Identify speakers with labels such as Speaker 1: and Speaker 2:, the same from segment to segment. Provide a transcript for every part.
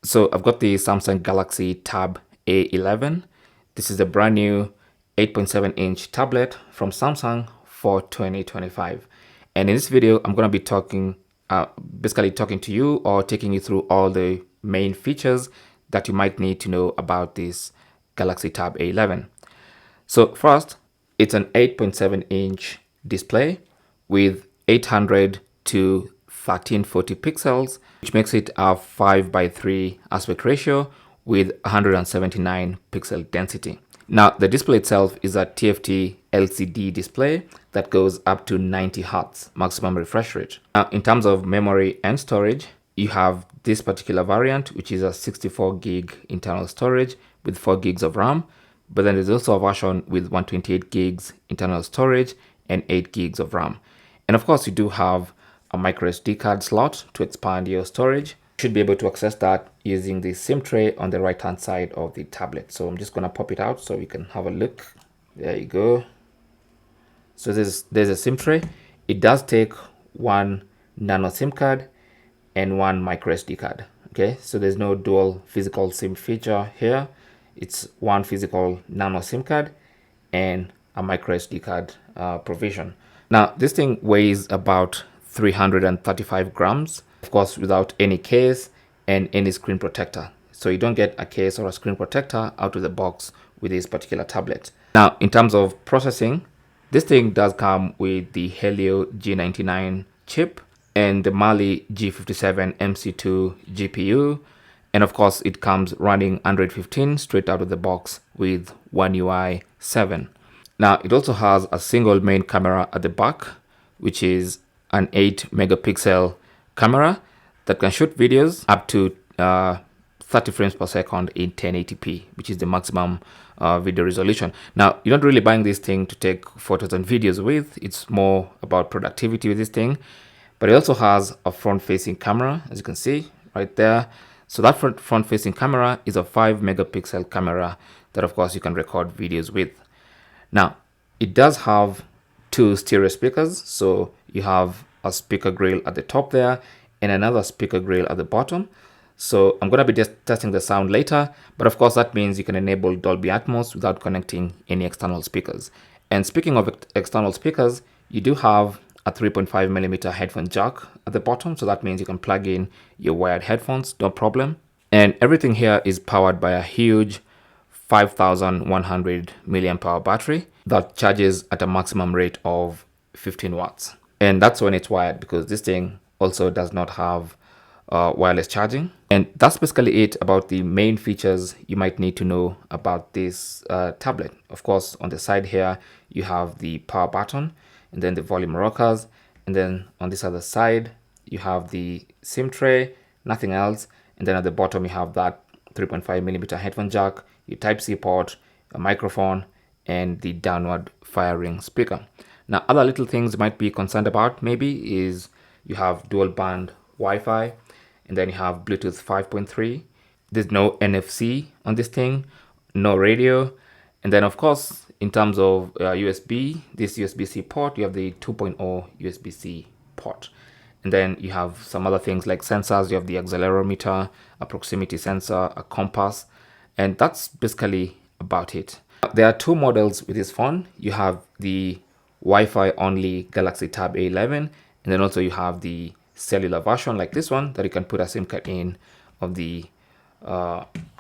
Speaker 1: So I've got the Samsung Galaxy Tab A11. This is a brand new 8.7-inch tablet from Samsung for 2025. And in this video, I'm going to be basically talking to you or taking you through all the main features that you might need to know about this Galaxy Tab A11. So first, it's an 8.7-inch display with 800 to 1340 pixels, which makes it a 5:3 aspect ratio with 179 pixel density. Now, the display itself is a TFT LCD display that goes up to 90 Hz maximum refresh rate. Now, in terms of memory and storage, you have this particular variant, which is a 64 gig internal storage with 4 gigs of RAM. But then there's also a version with 128 gigs internal storage and 8 gigs of RAM. And of course, you do have a micro SD card slot to expand your storage. You should be able to access that using the SIM tray on the right hand side of the tablet. So I'm just going to pop it out so we can have a look. There you go. So there's a SIM tray. It does take one nano SIM card and one micro SD card. Okay, so there's no dual physical SIM feature here. It's one physical nano SIM card and a micro SD card provision. Now, this thing weighs about 335 grams, of course, without any case and any screen protector. So you don't get a case or a screen protector out of the box with this particular tablet. Now, in terms of processing, this thing does come with the Helio G99 chip and the Mali G57 MC2 GPU. And of course, it comes running Android 15 straight out of the box with One UI 7. Now, it also has a single main camera at the back, which is an 8 megapixel camera that can shoot videos up to 30 frames per second in 1080p, which is the maximum video resolution. Now, you're not really buying this thing to take photos and videos with. It's more about productivity with this thing. But it also has a front-facing camera, as you can see right there. So that front-facing camera is a 5 megapixel camera that, of course, you can record videos with. Now, it does have two stereo speakers. So you have a speaker grill at the top there and another speaker grill at the bottom. So I'm going to be just testing the sound later. But of course, that means you can enable Dolby Atmos without connecting any external speakers. And speaking of external speakers, you do have a 3.5 millimeter headphone jack at the bottom. So that means you can plug in your wired headphones, no problem. And everything here is powered by a huge 5100 milliamp hour battery that charges at a maximum rate of 15 watts. And that's when it's wired, because this thing also does not have wireless charging. And that's basically it about the main features you might need to know about this tablet. Of course, on the side here, you have the power button and then the volume rockers. And then on this other side, you have the SIM tray, nothing else. And then at the bottom, you have that 3.5 millimeter headphone jack, your Type-C port, a microphone, and the downward firing speaker. Now, other little things you might be concerned about maybe is you have dual band Wi-Fi, and then you have Bluetooth 5.3. There's no NFC on this thing, no radio. And then, of course, in terms of USB, this USB-C port, you have the 2.0 USB-C port. And then you have some other things like sensors. You have the accelerometer, a proximity sensor, a compass, and that's basically about it. There are two models with this phone. You have the Wi-Fi only Galaxy Tab A11, and then also you have the cellular version like this one that you can put a SIM card in of the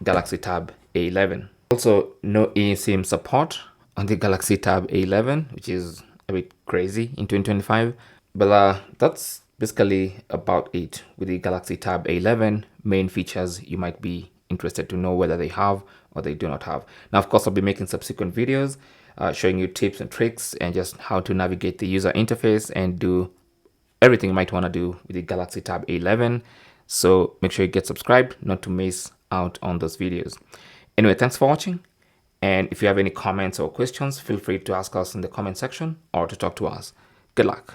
Speaker 1: Galaxy Tab A11. Also, no eSIM support on the Galaxy Tab A11, which is a bit crazy in 2025. But that's basically about it with the Galaxy Tab A11 main features you might be interested to know whether they have or they do not have. Now, of course, I'll be making subsequent videos showing you tips and tricks and just how to navigate the user interface and do everything you might want to do with the Galaxy Tab A11. So make sure you get subscribed not to miss out on those videos. Anyway, thanks for watching. And if you have any comments or questions, feel free to ask us in the comment section or to talk to us. Good luck.